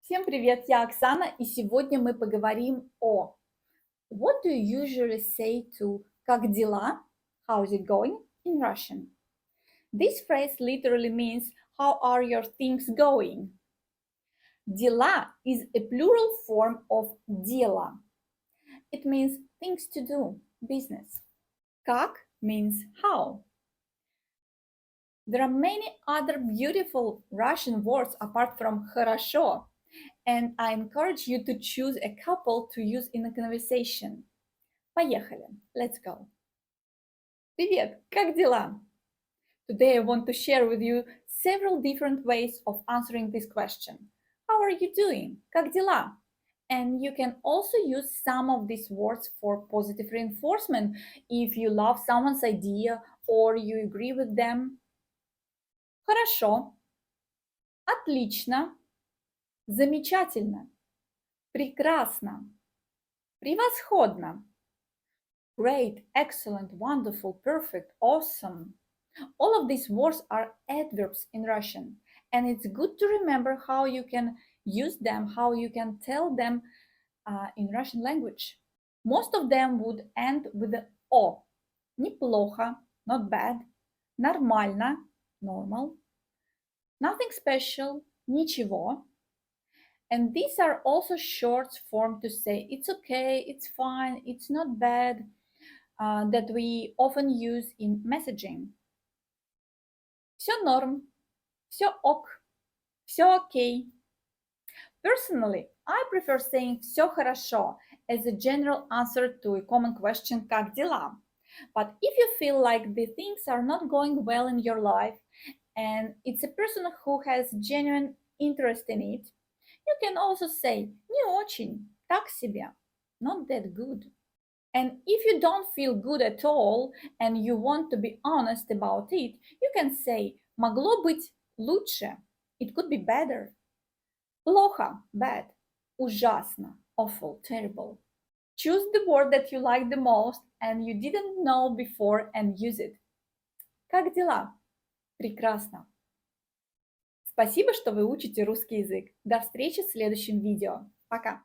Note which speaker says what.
Speaker 1: Всем привет, я Оксана, и сегодня мы поговорим о What do you usually say to «Как дела?» How's it going? In Russian. This phrase literally means How are your things going? Дела is a plural form of дело. It means things to do, business. Как means how. There are many other beautiful Russian words apart from хорошо, and I encourage you to choose a couple to use in a conversation. Поехали. Let's go. Привет, как дела? Today I want to share with you several different ways of answering this question. How are you doing? Как дела? And you can also use some of these words for positive reinforcement if you love someone's idea or you agree with them. Хорошо. Отлично. Замечательно. Прекрасно. Превосходно. Great, excellent, wonderful, perfect, awesome. All of these words are adverbs in Russian, and it's good to remember how you can use them, how you can tell them in Russian language. Most of them would end with the O. Неплохо, not bad. Нормально, normal. Nothing special, ничего. And these are also short form to say it's okay, it's fine, it's not bad, that we often use in messaging. Все норм, все ок, все окей. Personally, I prefer saying все хорошо as a general answer to a common question как дела. But if you feel like the things are not going well in your life and it's a person who has genuine interest in it, you can also say не очень, так себе, not that good. And if you don't feel good at all and you want to be honest about it, you can say могло быть лучше, it could be better. Плохо, bad. Ужасно, awful, terrible. Choose the word that you like the most and you didn't know before and use it. Как дела? Прекрасно. Спасибо, что вы учите русский язык. До встречи в следующем видео. Пока!